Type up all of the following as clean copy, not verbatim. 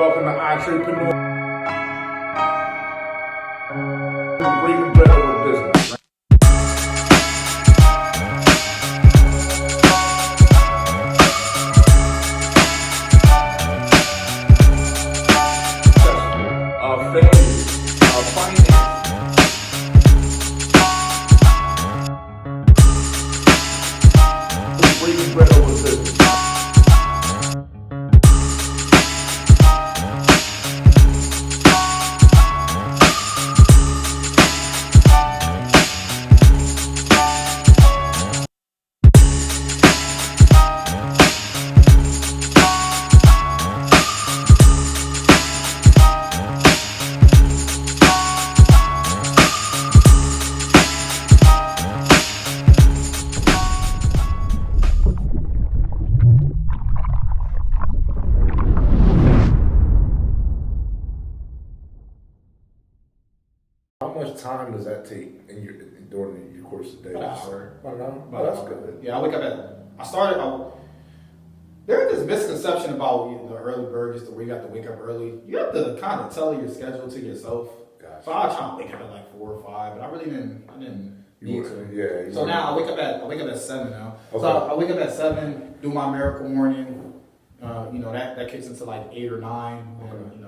Welcome to Entre-Preneur. Breaking bread over business. Failure, finance. Breaking bread over business. How much time does that take during your course of the day? About an hour. About an hour? Oh, that's good. Yeah, I wake up there's this misconception about the early bird, just the way you have to wake up early. You have to kind of tell your schedule to yourself. Gotcha. So I was trying to wake up at like 4 or 5, but I really didn't need to. Yeah. So now I wake up at 7 now. Okay. So I wake up at 7, do my miracle morning. That kicks into like 8 or 9. Okay. And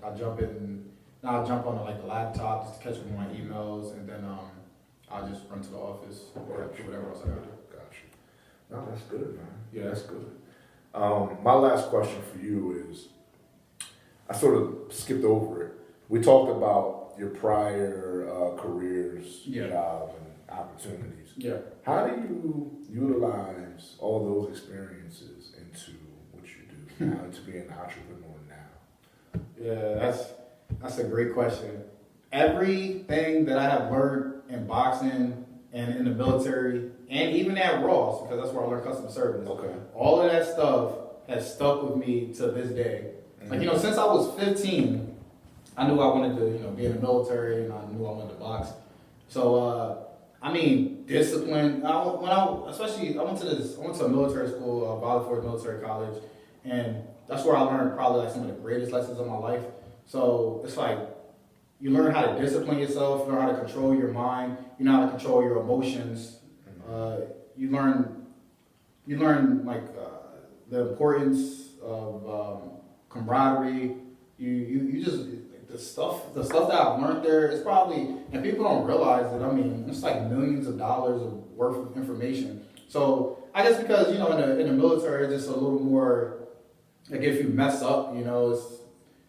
I jump in. Now I'll jump on the laptop just to catch up on my emails, and then I'll just run to the office or do whatever else I gotta do. Gotcha. No, that's good, man. Yeah. That's good. My last question for you is, I sort of skipped over it. We talked about your prior careers, jobs, and opportunities. Yeah. How do you utilize all those experiences into what you do now, to be an entrepreneur now? Yeah, that's a great question. Everything that I have learned in boxing and in the military and even at Ross, because that's where I learned customer service. Okay. All of that stuff has stuck with me to this day. Mm-hmm. Like, since I was 15, I knew I wanted to, be in the military, and I knew I wanted to box. So, discipline. I went to a military school, Valley Forge Military College, and that's where I learned probably like some of the greatest lessons of my life. So it's like you learn how to discipline yourself, you learn how to control your mind, you know how to control your emotions. You learn like the importance of camaraderie. You just the stuff that I've learned there is probably, and people don't realize it. It's like millions of dollars of worth of information. So I guess because in the military it's just a little more, like if you mess up,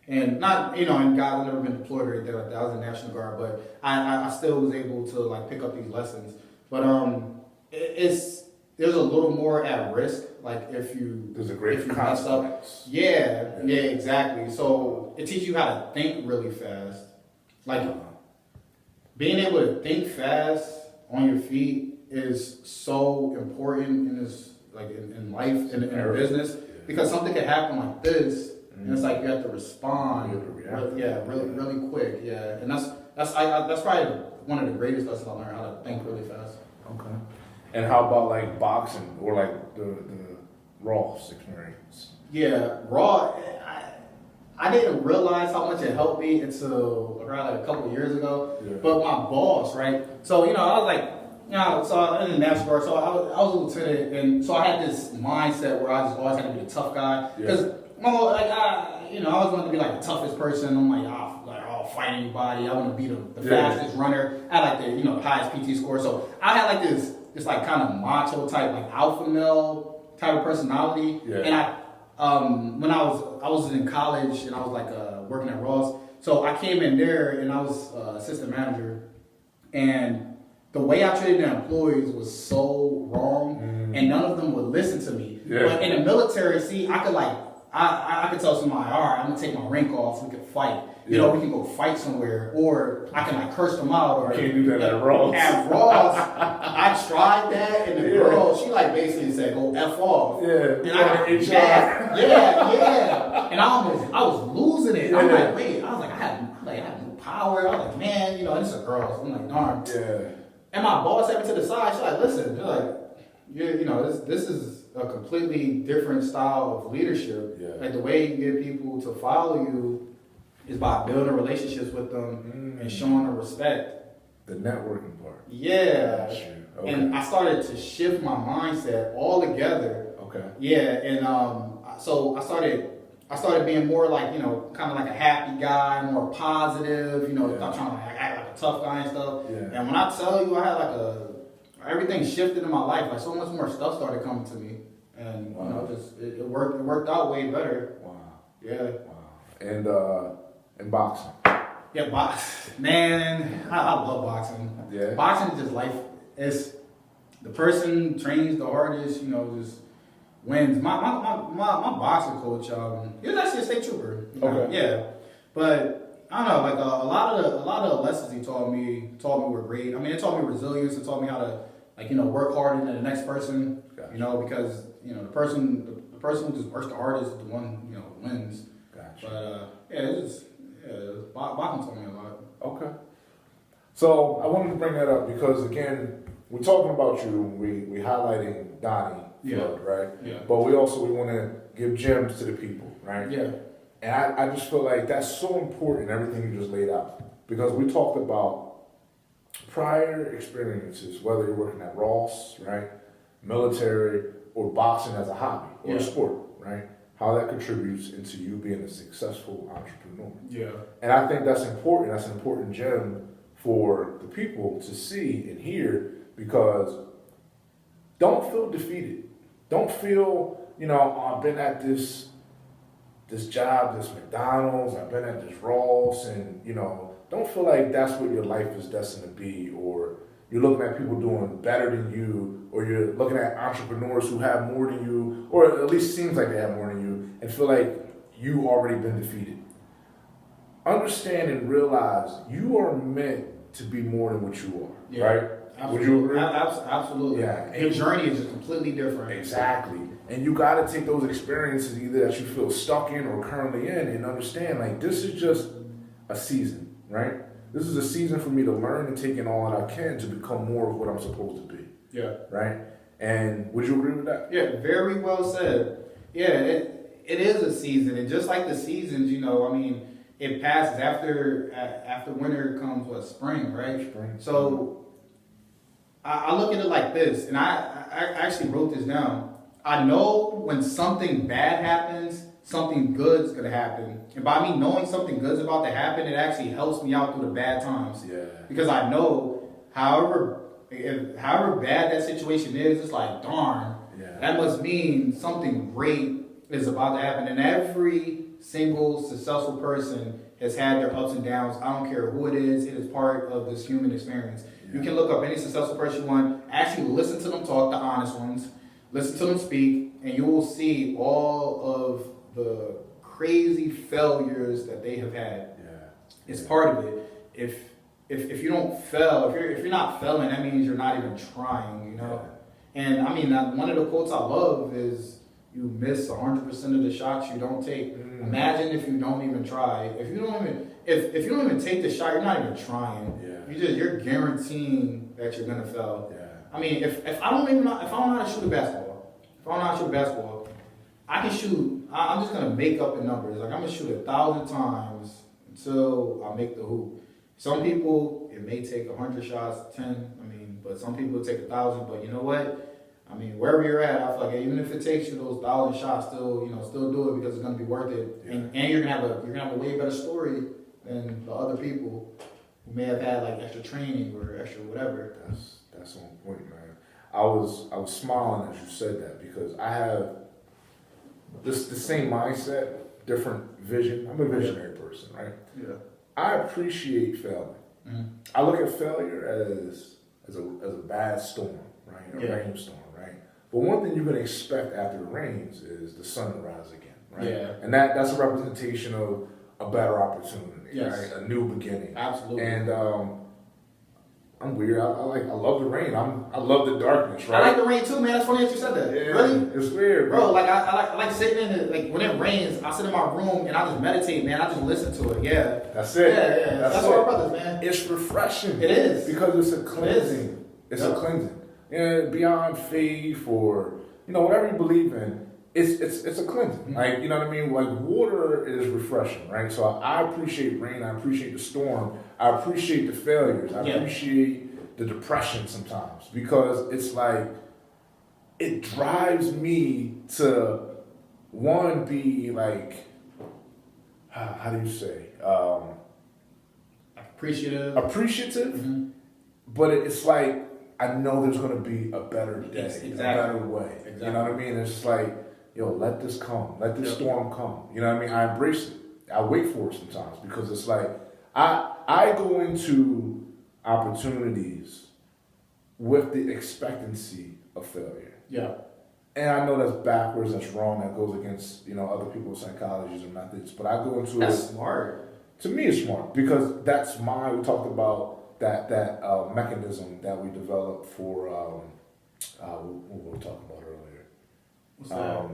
and not, and God, I've never been deployed or anything like that. I was in the National Guard, but I still was able to like pick up these lessons. But there's a little more at risk, like if you mess up. Yeah, exactly. So it teaches you how to think really fast. Like being able to think fast on your feet is so important in this, like in life, in business, because something can happen like this. And it's like you have to respond, really quick, and that's probably one of the greatest lessons I learned, how to think really fast. Okay. And how about like boxing or like the Ross experience? Yeah, Raw. I didn't realize how much it helped me until around like a couple of years ago. Yeah. But my boss, right? So I was like, so I was in the National Guard, so I was a lieutenant, and so I had this mindset where I just always had to be the tough guy because. Well, like I always wanted to be like the toughest person. I'm like, I'll fight anybody. I want to be the fastest runner. I had like the highest PT score. So I had like this like kind of macho type, like alpha male type of personality. Yeah. And I when I was in college and I was like working at Ross. So I came in there and I was assistant manager, and the way I treated the employees was so wrong, and none of them would listen to me. Yeah. But in the military, see, I could like. I could tell somebody, all right, I'm gonna take my rank off. We can fight. We can go fight somewhere, or I can like curse them out. Or you can't do that at Ross. At Ross, I tried that, and the girl, she like basically said, "Go f off." Yeah. And I got yeah. And I was losing it. I'm like, wait. I was like, I had no power. I was like, man, and it's a girl. So I'm like, darn. Yeah. And my boss had me to the side. She's like, listen, this is a completely different style of leadership. Yeah. Like the way you get people to follow you is by building relationships with them and showing them respect. The networking part. Yeah. Okay. And I started to shift my mindset altogether. Okay. Yeah, and so I started being more like, kind of like a happy guy, more positive, not trying to act like a tough guy and stuff. Yeah. And when I tell you, I had everything shifted in my life. Like so much more stuff started coming to me, and just it worked out way better. Wow. Yeah. Wow. And boxing. Yeah, man, I love boxing. Yeah. Boxing is just life. It's the person trains the hardest, just wins. My boxing coach, he was actually a state trooper. Okay. Yeah, but I don't know, like a lot of the lessons he taught me were great. I mean, it taught me resilience. It taught me how to work harder than the next person. Gotcha. Because the person who just works the hardest is the one wins. Gotcha. But boxing taught me a lot. Okay. So I wanted to bring that up because again, we're talking about you. We highlighting Donni Fludd, right? Yeah. But we want to give gems to the people, right? Yeah. And I just feel like that's so important, everything you just laid out. Because we talked about prior experiences, whether you're working at Ross, right, military, or boxing as a hobby or a sport, right? How that contributes into you being a successful entrepreneur. Yeah. And I think that's important. That's an important gem for the people to see and hear, because don't feel defeated. Don't feel, I've been at this job, this McDonald's, I've been at this Ross, and, don't feel like that's what your life is destined to be, or you're looking at people doing better than you, or you're looking at entrepreneurs who have more than you, or at least seems like they have more than you, and feel like you already been defeated. Understand and realize you are meant to be more than what you are, right? Absolutely. Would you agree? Absolutely. Yeah. Your journey is just completely different. Exactly. And you got to take those experiences either that you feel stuck in or currently in and understand, like, this is just a season, right? This is a season for me to learn and take in all that I can to become more of what I'm supposed to be. Yeah. Right? And would you agree with that? Yeah, very well said. Yeah, it is a season. And just like the seasons, it passes. After winter comes spring, right? Spring. So I look at it like this, and I actually wrote this down. I know when something bad happens, something good's gonna happen. And by me knowing something good's about to happen, it actually helps me out through the bad times. Yeah. Because I know, however bad that situation is, it's like, darn, that must mean something great is about to happen. And every single successful person has had their ups and downs. I don't care who it is part of this human experience. Yeah. You can look up any successful person you want, actually listen to them talk, the honest ones, listen to them speak, and you will see all of the crazy failures that they have had. Yeah. It's part of it. If you don't fail, if you're not failing, that means you're not even trying, Yeah. And one of the quotes I love is, you miss 100% of the shots you don't take. Imagine if you don't even try. If you don't even take the shot, you're not even trying. Yeah. You're guaranteeing that you're gonna fail. Yeah. If I don't know how to shoot a basketball, I can shoot. I'm just gonna make up the numbers. Like, I'm gonna shoot 1,000 times until I make the hoop. Some people, it may take 100 shots, 10. But some people take 1,000. But you know what? Wherever you're at, I feel like even if it takes you those 1,000 shots, still do it, because it's gonna be worth it. Yeah. And you're gonna have a way better story than the other people who may have had like extra training or extra whatever. That's on point, man. I was smiling as you said that, because I have the same mindset, different vision. I'm a visionary person, right? Yeah. I appreciate failing. Mm-hmm. I look at failure as a bad storm, right? A rainstorm, right? But one thing you can expect after it rains is the sun to rise again, right? Yeah. And that's a representation of a better opportunity, right? A new beginning. Absolutely. And I'm weird. I love the rain. I love the darkness, right? I like the rain too, man. That's funny that you said that. Yeah, really? It's weird, bro. Like I like sitting in it. Like when it rains, I sit in my room and I just meditate, man. I just listen to it. Yeah. That's it. Yeah. That's our brothers, man. It's refreshing. It is because it's a cleansing. It's a cleansing. And beyond faith or whatever you believe in, it's a cleansing. Like, you know what I mean? Like, water is refreshing, right? So I appreciate rain. I appreciate the storm. I appreciate the failures. I appreciate the depression sometimes, because it's like, it drives me to, one, be like, how do you say? Appreciative. Appreciative, but it's like, I know there's going to be a better day, a better way. Exactly. You know what I mean? It's just like, let this come. Let this storm come. You know what I mean? I embrace it. I wait for it sometimes, because it's like, I go into opportunities with the expectancy of failure. Yeah. And I know that's backwards, that's wrong, that goes against, other people's psychologies and methods, but I go into That's smart. To me, it's smart, because we talked about that mechanism that we developed for, what were we talking about earlier? What's that?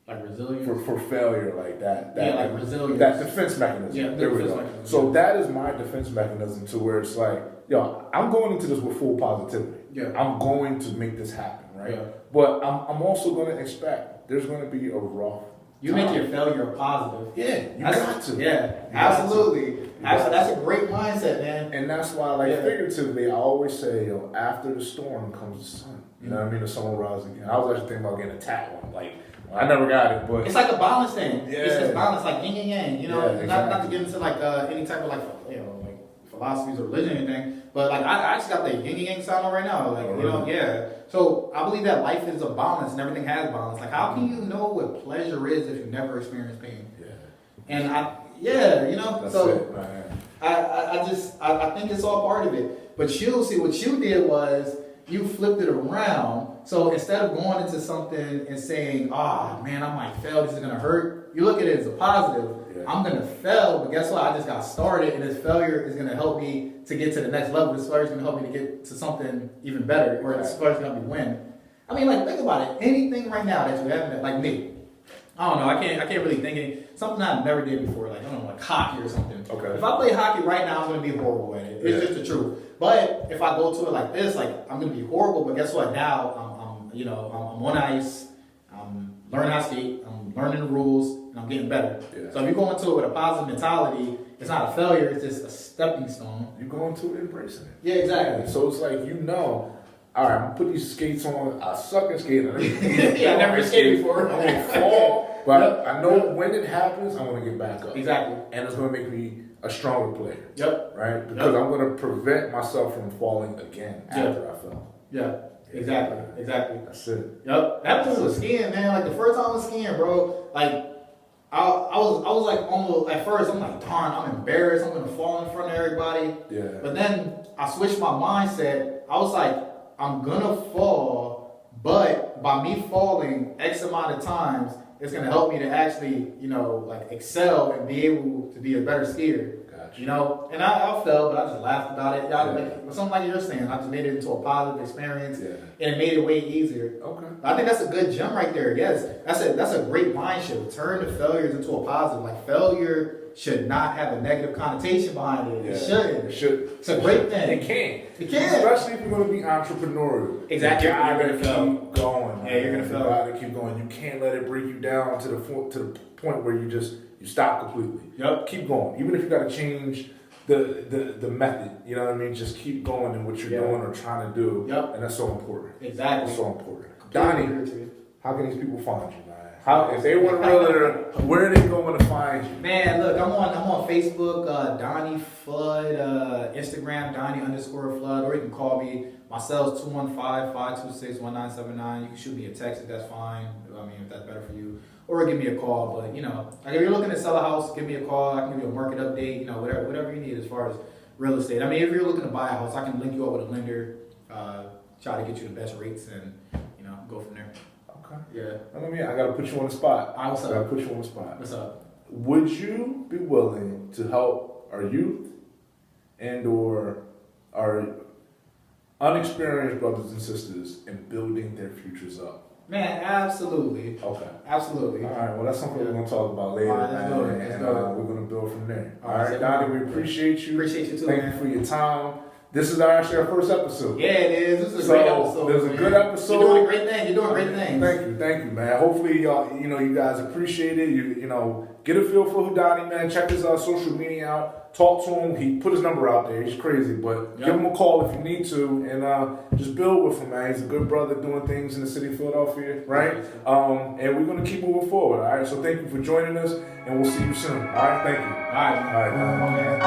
Like resilience? For failure, like that. Like resilience. That defense mechanism. Yeah, there we go. mechanism. So that is my defense mechanism, to where it's like, I'm going into this with full positivity. Yeah. I'm going to make this happen, right? Yeah. But I'm also going to expect there's going to be a rough You time. make your failure a positive. Yeah, you got to. Yeah, absolutely. That's a great mindset, man. And that's why, figuratively, I always say, after the storm comes the sun. You know what I mean? The sun will rise again. I was actually thinking about getting a tat one. Like, I never got it, but it's like a balance thing. Yeah. It's just balance, like yin and yang. Exactly. Not to get into like any type of like philosophies or religion or anything, but like I actually got the yin and yang sign on right now. Like really? So I believe that life is a balance and everything has balance. Like, how can you know what pleasure is if you never experience pain? Yeah. And That's so it, man. I think it's all part of it. But what you did was you flipped it around. So instead of going into something and saying, man, I might fail, this is gonna hurt, you look at it as a positive. Yeah. I'm gonna fail, but guess what? I just got started, and this failure is gonna help me to get to the next level. This failure is gonna help me to get to something even better, or this failure is gonna be win. I mean, like, think about it. Anything right now that you haven't, like me, I don't know. I can't really think of something I never did before. Like, I don't know, like hockey or something. Okay. If I play hockey right now, I'm gonna be horrible at it. It's just the truth. But if I go to it like this, like, I'm gonna be horrible. But guess what? Now I'm on ice. I'm learning how to skate. I'm learning the rules, and I'm getting better. Yeah. So if you go into it with a positive mentality, it's not a failure. It's just a stepping stone. You go into it embracing it. Yeah, exactly. So it's like, all right, I'm gonna put these skates on. I suck at skating. I never skated before. I'm gonna fall, but I know when it happens, I'm gonna get back up. Exactly. And it's gonna make me a stronger player. Yep. Right? Because I'm gonna prevent myself from falling again after I fell. Yeah. Exactly. That's it. Yep. That was with skiing, man. Like, the first time I was skiing, bro, like, I was like, almost, at first, I'm like, darn, I'm embarrassed. I'm gonna fall in front of everybody. Yeah. But then I switched my mindset. I was like, I'm gonna fall, but by me falling X amount of times, it's gonna help me to actually, like, excel and be able to be a better skier. Gotcha. And I fell, but I just laughed about it. Something like you're saying, I just made it into a positive experience, and it made it way easier. Okay. I think that's a good gem right there. Yes, that's a great mind shift. Turn the failures into a positive. Like, failure should not have a negative connotation behind it. It shouldn't. It should. It's a great thing. It can. It can. Especially if you're going to be entrepreneurial. Exactly. You're going to keep going. Yeah, you're going to fail. You got to keep going. You can't let it break you down to the point where you stop completely. Yep. Keep going. Even if you got to change the method, you know what I mean? Just keep going in what you're doing or trying to do. Yep. And that's so important. Exactly. That's so important. Donnie, how can these people find you, man? If they want to realtor, where are they going to find you? Man, look, I'm on Facebook, Donni Fludd, Instagram, Donni_Fludd, or you can call me. My cell's 215-526-1979. You can shoot me a text if that's fine. I mean, if that's better for you. Or give me a call. But, like, if you're looking to sell a house, give me a call. I can give you a market update, whatever you need as far as real estate. I mean, if you're looking to buy a house, I can link you up with a lender, try to get you the best rates, and, go from there. Yeah. I gotta put you on the spot. What's up? I gotta put you on the spot. What's up? Would you be willing to help our youth and/or our unexperienced brothers and sisters in building their futures up? Man, absolutely. Okay. Absolutely. All right. Well, that's something we're gonna talk about later, man. Let's go. We're gonna build from there. All right, Donnie. We appreciate you. Appreciate you too, Thank man. you for your time. This is actually our first episode. Yeah, it is. This is a great episode. It was a good episode. You're doing a great thing. You're doing great things. Thank you, man. Hopefully, you guys appreciate it. You know, get a feel for who Donni, man. Check his social media out. Talk to him. He put his number out there. He's crazy, but give him a call if you need to, and just build with him, man. He's a good brother doing things in the city of Philadelphia, right? And we're gonna keep moving forward. All right. So thank you for joining us, and we'll see you soon. All right. Thank you. All right. All right.